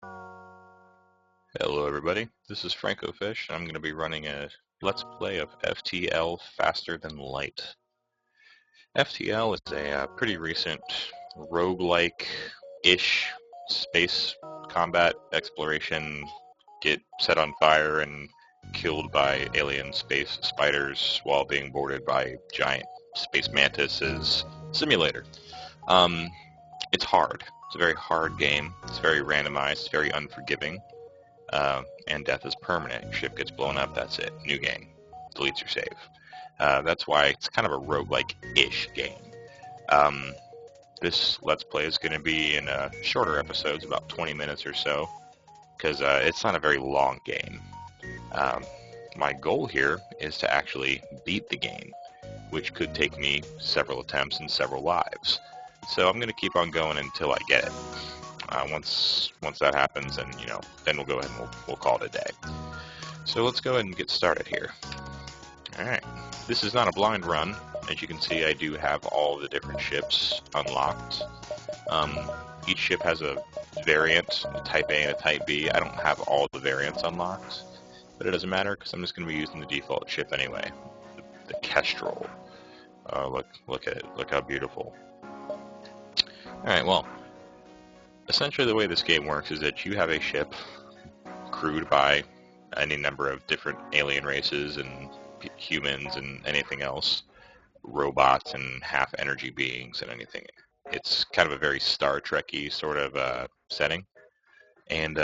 Hello everybody, this is Franco Fish, and I'm going to be running a Let's Play of FTL Faster Than Light. FTL is a pretty recent roguelike-ish space combat exploration, get set on fire and killed by alien space spiders while being boarded by giant space mantises simulator. It's hard. It's a very hard game. It's very randomized, very unforgiving. And death is permanent. Your ship gets blown up, that's it. New game. Deletes your save. That's why it's kind of a roguelike-ish game. This Let's Play is going to be in shorter episodes, about 20 minutes or so, because it's not a very long game. My goal here is to actually beat the game, which could take me several attempts and several lives. So I'm going to keep on going until I get it. Once that happens, and then we'll go ahead and we'll call it a day. So let's go ahead and get started here. Alright, this is not a blind run. As you can see, I do have all the different ships unlocked. Each ship has a variant, a Type A and a Type B. I don't have all the variants unlocked, but it doesn't matter because I'm just going to be using the default ship anyway. The Kestrel. Look at it. Look how beautiful. Alright, well, essentially the way this game works is that you have a ship crewed by any number of different alien races and humans and anything else, robots and half energy beings and anything. It's kind of a very Star Trek-y sort of setting, and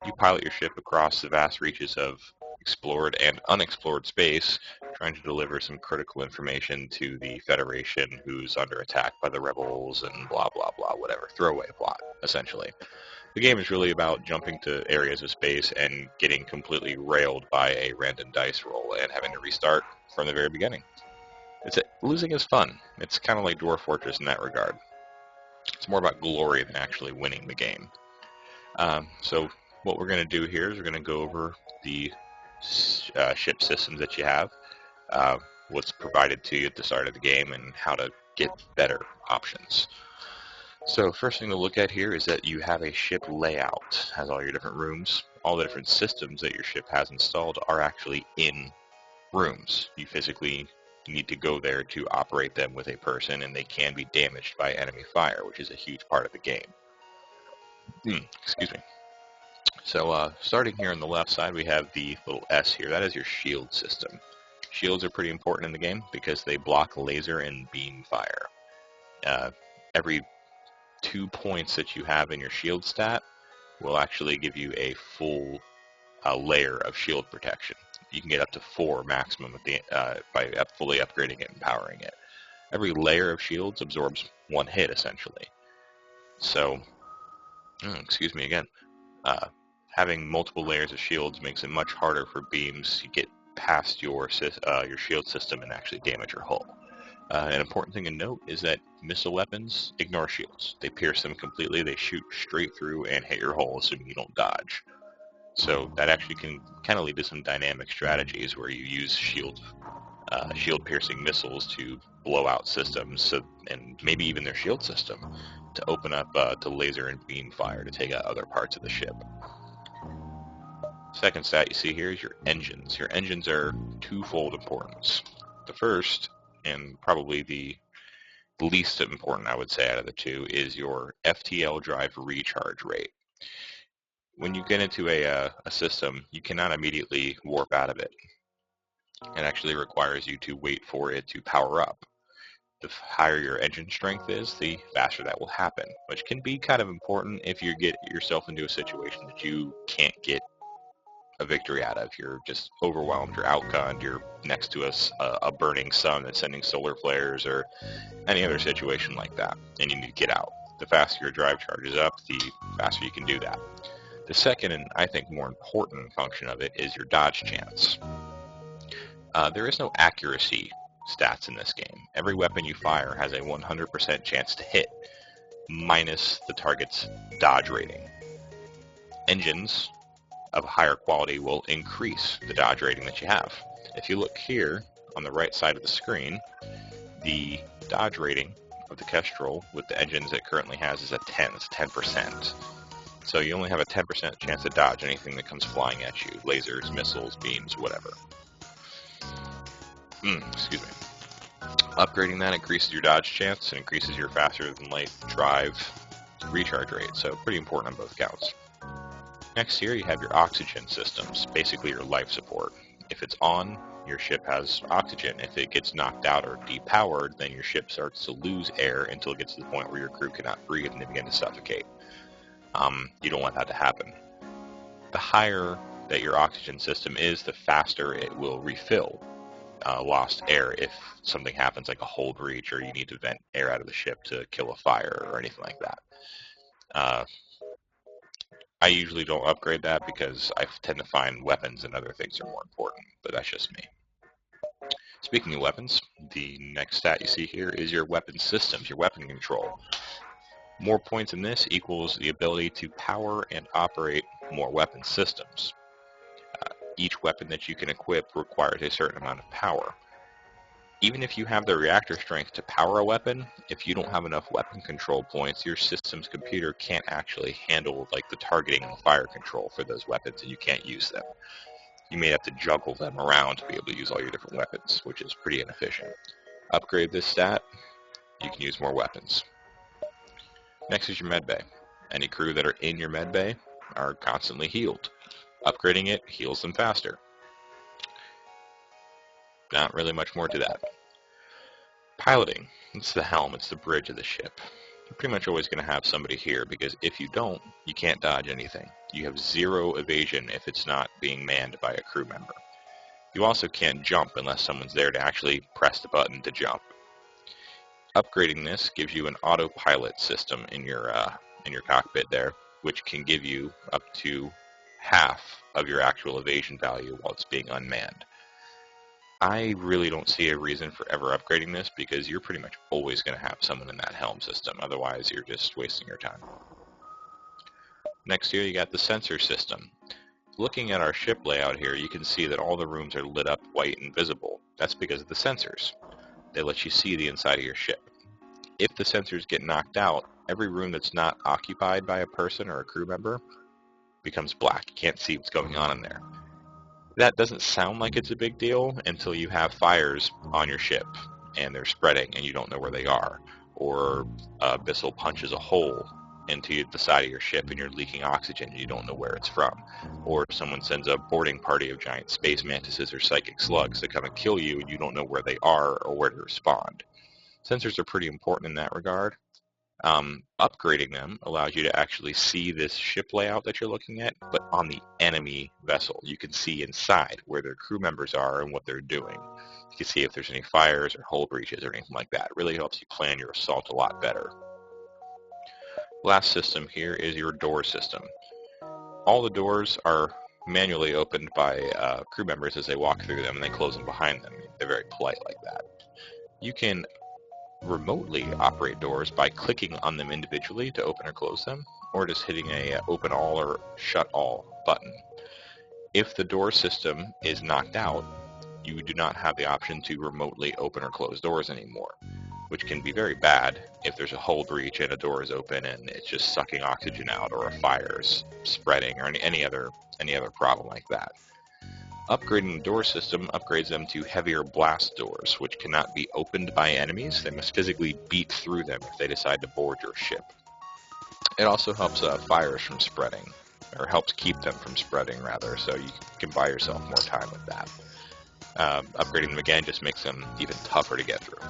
you pilot your ship across the vast reaches of explored and unexplored space, trying to deliver some critical information to the Federation, who's under attack by the rebels and blah blah blah, whatever. Throwaway plot, essentially. The game is really about jumping to areas of space and getting completely railed by a random dice roll and having to restart from the very beginning. Losing is fun. It's kind of like Dwarf Fortress in that regard. It's more about glory than actually winning the game. So what we're going to do here is we're going to go over the ship systems that you have, what's provided to you at the start of the game, and how to get better options. So first thing to look at here is that you have a ship layout. It has all your different rooms. All the different systems that your ship has installed are actually in rooms. You physically need to go there to operate them with a person, and they can be damaged by enemy fire, which is a huge part of the game. Excuse me. So starting here on the left side, we have the little S here. That is your shield system. Shields are pretty important in the game because they block laser and beam fire. Every 2 points that you have in your shield stat will actually give you a full layer of shield protection. You can get up to 4 maximum by fully upgrading it and powering it. Every layer of shields absorbs 1 hit, essentially. So, excuse me again, having multiple layers of shields makes it much harder for beams to get past your shield system and actually damage your hull. An important thing to note is that missile weapons ignore shields. They pierce them completely, they shoot straight through and hit your hull, assuming you don't dodge. So that actually can kind of lead to some dynamic strategies where you use shield-piercing missiles to blow out systems, and maybe even their shield system, to open up to laser and beam fire to take out other parts of the ship. Second stat you see here is your engines. Your engines are twofold importance. The first, and probably the least important, I would say, out of the two, is your FTL drive recharge rate. When you get into a system, you cannot immediately warp out of it. It actually requires you to wait for it to power up. The higher your engine strength is, the faster that will happen, which can be kind of important if you get yourself into a situation that you can't get a victory out of. You're just overwhelmed, you're outgunned, you're next to a burning sun that's sending solar flares, or any other situation like that, and you need to get out. The faster your drive charges up, the faster you can do that. The second, and I think more important function of it, is your dodge chance. There is no accuracy stats in this game. Every weapon you fire has a 100% chance to hit, minus the target's dodge rating. Engines of higher quality will increase the dodge rating that you have. If you look here on the right side of the screen, the dodge rating of the Kestrel with the engines it currently has is a 10. It's 10%. It's So you only have a 10% chance to dodge anything that comes flying at you. Lasers, missiles, beams, whatever. Excuse me. Upgrading that increases your dodge chance and increases your faster than light drive recharge rate, so pretty important on both counts. Next here you have your oxygen systems, basically your life support. If it's on, your ship has oxygen. If it gets knocked out or depowered, then your ship starts to lose air until it gets to the point where your crew cannot breathe and they begin to suffocate. You don't want that to happen. The higher that your oxygen system is, the faster it will refill lost air if something happens like a hull breach or you need to vent air out of the ship to kill a fire or anything like that. I usually don't upgrade that because I tend to find weapons and other things are more important, but that's just me. Speaking of weapons, the next stat you see here is your weapon systems, your weapon control. More points in this equals the ability to power and operate more weapon systems. Each weapon that you can equip requires a certain amount of power. Even if you have the reactor strength to power a weapon, if you don't have enough weapon control points, your system's computer can't actually handle like the targeting and fire control for those weapons, and you can't use them. You may have to juggle them around to be able to use all your different weapons, which is pretty inefficient. Upgrade this stat, you can use more weapons. Next is your medbay. Any crew that are in your medbay are constantly healed. Upgrading it heals them faster. Not really much more to that. Piloting. It's the helm, it's the bridge of the ship. You're pretty much always going to have somebody here because if you don't, you can't dodge anything. You have 0 evasion if it's not being manned by a crew member. You also can't jump unless someone's there to actually press the button to jump. Upgrading this gives you an autopilot system in your cockpit there, which can give you up to half of your actual evasion value while it's being unmanned. I really don't see a reason for ever upgrading this because you're pretty much always going to have someone in that helm system. Otherwise, you're just wasting your time. Next here, you got the sensor system. Looking at our ship layout here, you can see that all the rooms are lit up white and visible. That's because of the sensors. They let you see the inside of your ship. If the sensors get knocked out, every room that's not occupied by a person or a crew member becomes black. You can't see what's going on in there. That doesn't sound like it's a big deal until you have fires on your ship and they're spreading and you don't know where they are. Or a missile punches a hole into the side of your ship and you're leaking oxygen and you don't know where it's from. Or someone sends a boarding party of giant space mantises or psychic slugs that come and kill you and you don't know where they are or where to respond. Sensors are pretty important in that regard. Upgrading them allows you to actually see this ship layout that you're looking at, but on the enemy vessel. You can see inside where their crew members are and what they're doing. You can see if there's any fires or hull breaches or anything like that. It really helps you plan your assault a lot better. Last system here is your door system. All the doors are manually opened by crew members as they walk through them, and they close them behind them. They're very polite like that. You can remotely operate doors by clicking on them individually to open or close them, or just hitting a open all or shut all button. If the door system is knocked out, you do not have the option to remotely open or close doors anymore, which can be very bad if there's a hull breach and a door is open and it's just sucking oxygen out, or a fire's spreading, or any other problem like that. Upgrading the door system upgrades them to heavier blast doors, which cannot be opened by enemies. They must physically beat through them if they decide to board your ship. It also helps fires from spreading, or helps keep them from spreading, rather, so you can buy yourself more time with that. Upgrading them again just makes them even tougher to get through.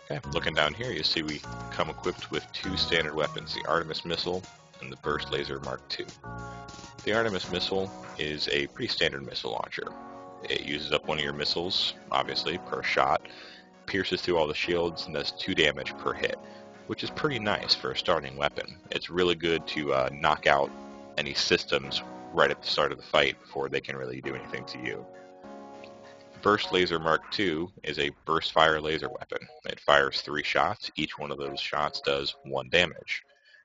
Okay, looking down here, you see we come equipped with 2 standard weapons, the Artemis missile and the Burst Laser Mark II. The Artemis missile is a pretty standard missile launcher. It uses up one of your missiles, obviously, per shot, pierces through all the shields, and does 2 damage per hit, which is pretty nice for a starting weapon. It's really good to knock out any systems right at the start of the fight before they can really do anything to you. Burst Laser Mark II is a burst fire laser weapon. It fires 3 shots. Each one of those shots does 1 damage.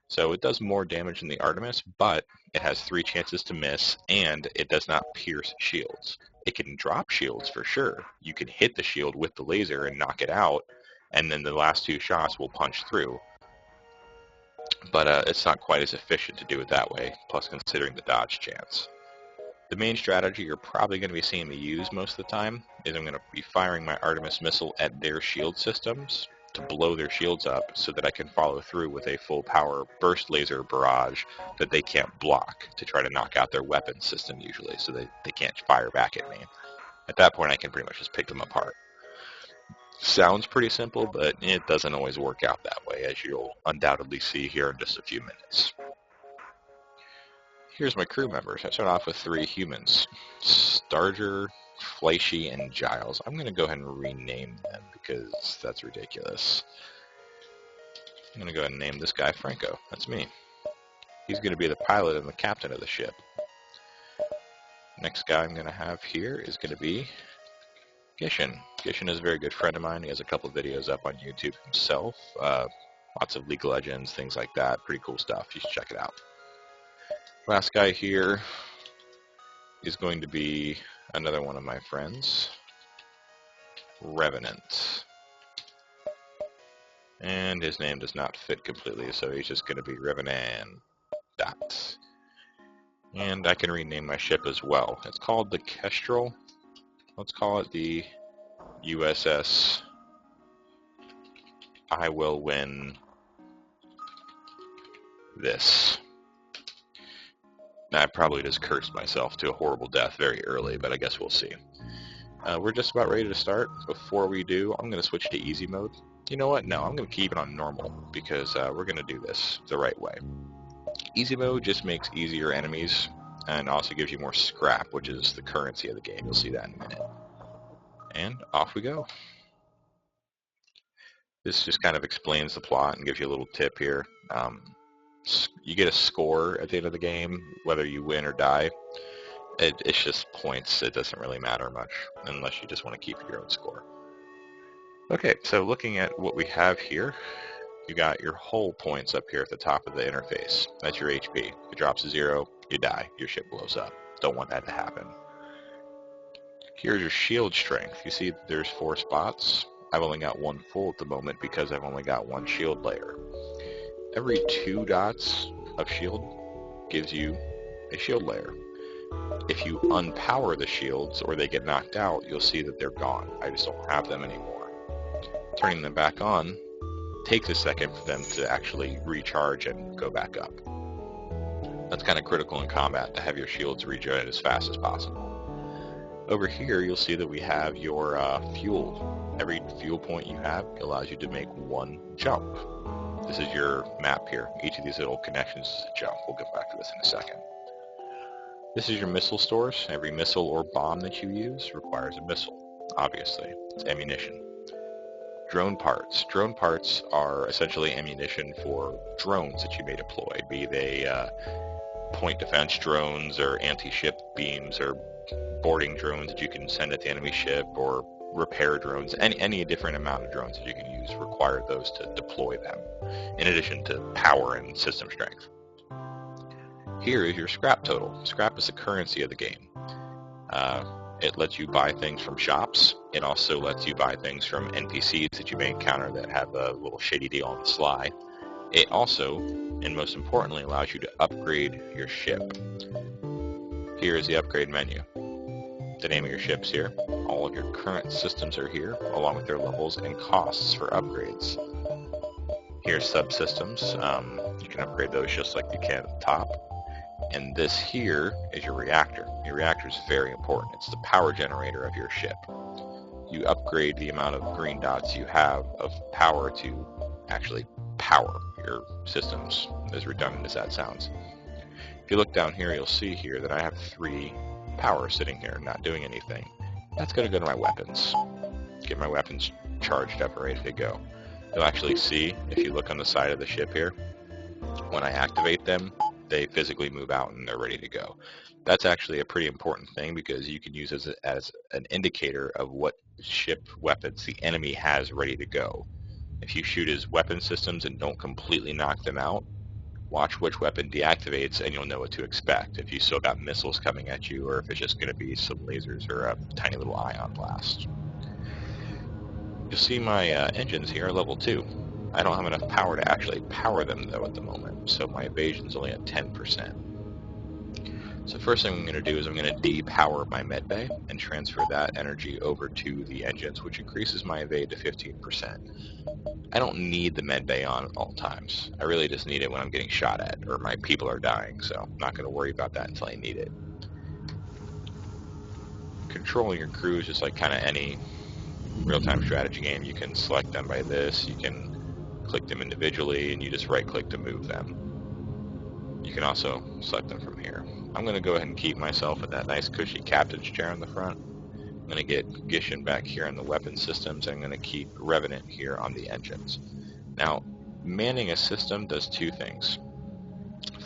So it does more damage than the Artemis, but it has 3 chances to miss, and it does not pierce shields. It can drop shields for sure. You can hit the shield with the laser and knock it out, and then the last 2 shots will punch through. but it's not quite as efficient to do it that way, plus considering the dodge chance. The main strategy you're probably going to be seeing me use most of the time is I'm going to be firing my Artemis missile at their shield systems to blow their shields up so that I can follow through with a full power burst laser barrage that they can't block to try to knock out their weapon system usually, so they can't fire back at me. At that point I can pretty much just pick them apart. Sounds pretty simple, but it doesn't always work out that way, as you'll undoubtedly see here in just a few minutes. Here's my crew members. I start off with 3 humans, Starger, Fleishy, and Giles. I'm going to go ahead and rename them because that's ridiculous. I'm going to go ahead and name this guy Franco. That's me. He's going to be the pilot and the captain of the ship. Next guy I'm going to have here is going to be Gishin. Gishin is a very good friend of mine. He has a couple of videos up on YouTube himself. Lots of League of Legends, things like that. Pretty cool stuff. You should check it out. Last guy here is going to be another one of my friends, Revenant. And his name does not fit completely, so he's just going to be Revenant. Dot. And I can rename my ship as well. It's called the Kestrel. Let's call it the USS I Will Win This. I probably just cursed myself to a horrible death very early, but I guess we'll see. We're just about ready to start. Before we do, I'm going to switch to easy mode. You know what? No, I'm going to keep it on normal because we're going to do this the right way. Easy mode just makes easier enemies and also gives you more scrap, which is the currency of the game. You'll see that in a minute. And off we go. This just kind of explains the plot and gives you a little tip here. You get a score at the end of the game, whether you win or die. It's just points. It doesn't really matter much unless you just want to keep your own score. Okay, so looking at what we have here, you got your hull points up here at the top of the interface. That's your HP. If it drops to 0, you die. Your ship blows up. Don't want that to happen. Here's your shield strength. You see there's 4 spots. I've only got 1 full at the moment because I've only got 1 shield layer. Every 2 dots of shield gives you a shield layer. If you unpower the shields or they get knocked out, you'll see that they're gone. I just don't have them anymore. Turning them back on takes a second for them to actually recharge and go back up. That's kind of critical in combat, to have your shields regenerate as fast as possible. Over here you'll see that we have your fuel. Every fuel point you have allows you to make 1 jump. This is your map here. Each of these little connections is a jump. We'll get back to this in a second. This is your missile stores. Every missile or bomb that you use requires a missile. Obviously, it's ammunition. Drone parts. Drone parts are essentially ammunition for drones that you may deploy, be they point defense drones or anti-ship beams or boarding drones that you can send at the enemy ship, or repair drones. Any different amount of drones that you can use require those to deploy them, in addition to power and system strength. Here is your scrap total. Scrap is the currency of the game. It lets you buy things from shops. It also lets you buy things from NPCs that you may encounter that have a little shady deal on the sly. It also, and most importantly, allows you to upgrade your ship. Here is the upgrade menu. The name of your ship's here. All of your current systems are here, along with their levels and costs for upgrades. Here's subsystems. You can upgrade those just like you can at the top. And this here is your reactor. Your reactor is very important. It's the power generator of your ship. You upgrade the amount of green dots you have of power to actually power your systems, as redundant as that sounds. If you look down here, you'll see here that I have 3 power sitting here, not doing anything. That's going to go to my weapons. Get my weapons charged up and ready to go. You'll actually see, if you look on the side of the ship here, when I activate them, they physically move out and they're ready to go. That's actually a pretty important thing because you can use it as an indicator of what ship weapons the enemy has ready to go. If you shoot his weapon systems and don't completely knock them out, watch which weapon deactivates and you'll know what to expect. If you still got missiles coming at you, or if it's just going to be some lasers or a tiny little ion blast. You'll see my engines here are level 2. I don't have enough power to actually power them though at the moment, so my evasion's only at 10%. So first thing I'm going to do is I'm going to depower my medbay and transfer that energy over to the engines, which increases my evade to 15%. I don't need the medbay on at all times. I really just need it when I'm getting shot at or my people are dying, so I'm not going to worry about that until I need it. Controlling your crew is just like kind of any real-time strategy game. You can select them by this, you can click them individually, and you just right-click to move them. You can also select them from here. I'm going to go ahead and keep myself with that nice cushy captain's chair in the front. I'm going to get Gishin back here on the weapon systems, and I'm going to keep Revenant here on the engines. Now, manning a system does two things.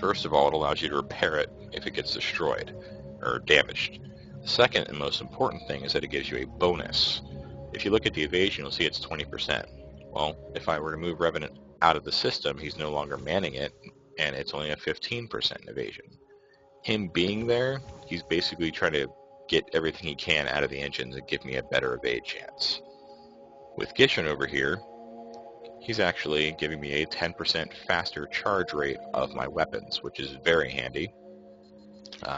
First of all, it allows you to repair it if it gets destroyed or damaged. The second and most important thing is that it gives you a bonus. If you look at the evasion, you'll see it's 20%. Well, if I were to move Revenant out of the system, he's no longer manning it, and it's only a 15% evasion. Him being there, he's basically trying to get everything he can out of the engines and give me a better evade chance. With Gishin over here, he's actually giving me a 10% faster charge rate of my weapons, which is very handy.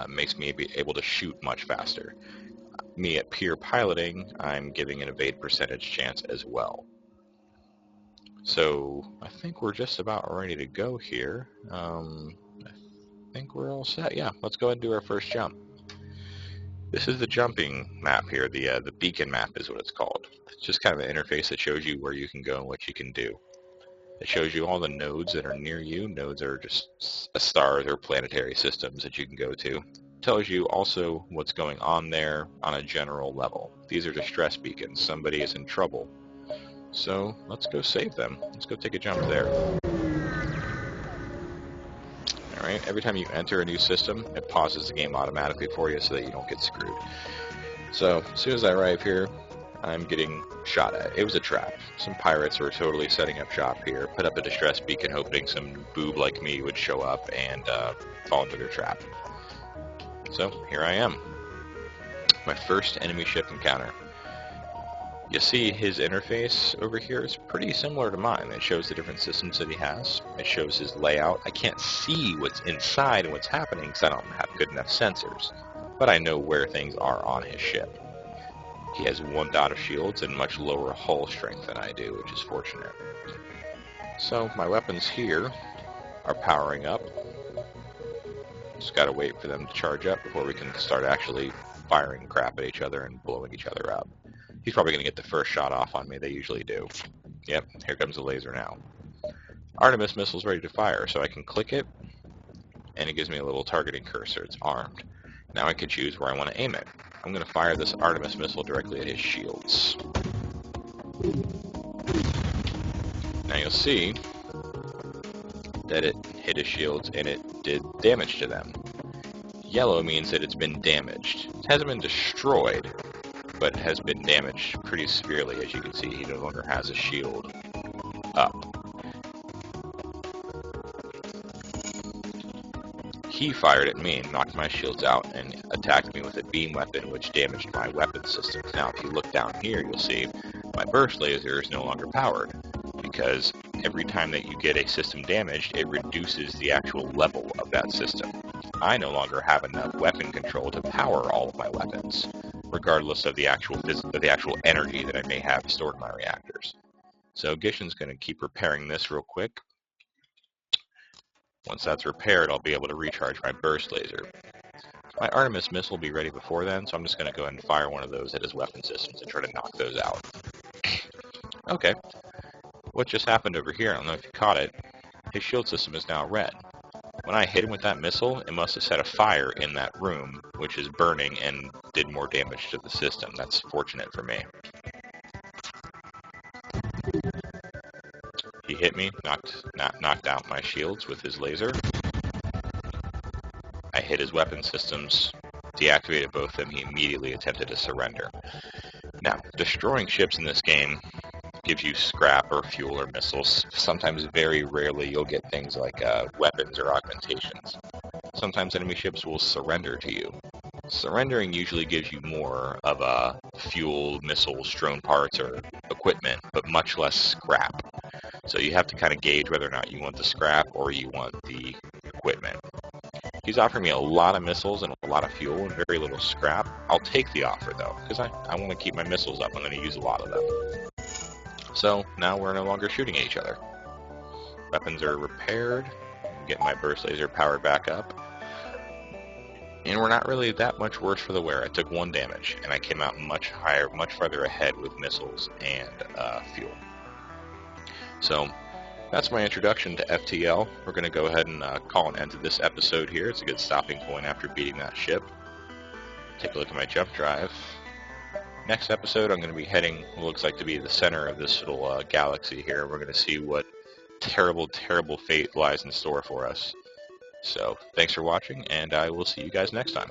Makes me be able to shoot much faster. Me at pure piloting, I'm giving an evade percentage chance as well. So I think we're just about ready to go here. I think we're all set. Yeah, let's go ahead and do our first jump. This is the jumping map here. The beacon map is what it's called. It's just kind of an interface that shows you where you can go and what you can do. It shows you all the nodes that are near you. Nodes are just stars or planetary systems that you can go to. It tells you also what's going on there on a general level. These are distress beacons. Somebody is in trouble. So let's go save them. Let's go take a jump there. Alright, every time you enter a new system, it pauses the game automatically for you so that you don't get screwed. So as soon as I arrive here, I'm getting shot at. It was a trap. Some pirates were totally setting up shop here, put up a distress beacon hoping some boob like me would show up and fall into their trap. So here I am. My first enemy ship encounter. You see his interface over here is pretty similar to mine. It shows the different systems that he has. It shows his layout. I can't see what's inside and what's happening because I don't have good enough sensors, but I know where things are on his ship. He has 1 dot of shields and much lower hull strength than I do, which is fortunate. So my weapons here are powering up. Just gotta wait for them to charge up before we can start actually firing crap at each other and blowing each other up. He's probably gonna get the first shot off on me, they usually do. Yep, here comes the laser now. Artemis missile's ready to fire, so I can click it, and it gives me a little targeting cursor. It's armed. Now I can choose where I want to aim it. I'm going to fire this Artemis missile directly at his shields. Now you'll see that it hit his shields and it did damage to them. Yellow means that it's been damaged. It hasn't been destroyed, but it has been damaged pretty severely. As you can see, he no longer has a shield up. He fired at me and knocked my shields out and attacked me with a beam weapon, which damaged my weapon systems. Now, if you look down here, you'll see my burst laser is no longer powered, because every time that you get a system damaged, it reduces the actual level of that system. I no longer have enough weapon control to power all of my weapons, regardless of the actual energy that I may have stored in my reactors. So Gishin's going to keep repairing this real quick. Once that's repaired, I'll be able to recharge my burst laser. My Artemis missile will be ready before then, so I'm just going to go ahead and fire one of those at his weapon systems and try to knock those out. Okay, what just happened over here, I don't know if you caught it, his shield system is now red. When I hit him with that missile, it must have set a fire in that room, which is burning and did more damage to the system. That's fortunate for me. He hit me, knocked out my shields with his laser. I hit his weapon systems, deactivated both of them. He immediately attempted to surrender. Now, destroying ships in this game gives you scrap or fuel or missiles. Sometimes, very rarely, you'll get things like weapons or augmentations. Sometimes enemy ships will surrender to you. Surrendering usually gives you more of a fuel, missiles, drone parts, or equipment, but much less scrap. So you have to kind of gauge whether or not you want the scrap or you want the equipment. He's offering me a lot of missiles and a lot of fuel and very little scrap. I'll take the offer though, because I want to keep my missiles up. I'm going to use a lot of them. So now we're no longer shooting at each other. Weapons are repaired. Get my burst laser powered back up. And we're not really that much worse for the wear. I took 1 damage, and I came out much higher, much farther ahead with missiles and fuel. So that's my introduction to FTL. We're going to go ahead and call an end to this episode here. It's a good stopping point after beating that ship. Take a look at my jump drive. Next episode, I'm going to be heading what looks like to be the center of this little galaxy here. We're going to see what terrible, terrible fate lies in store for us. So, thanks for watching, and I will see you guys next time.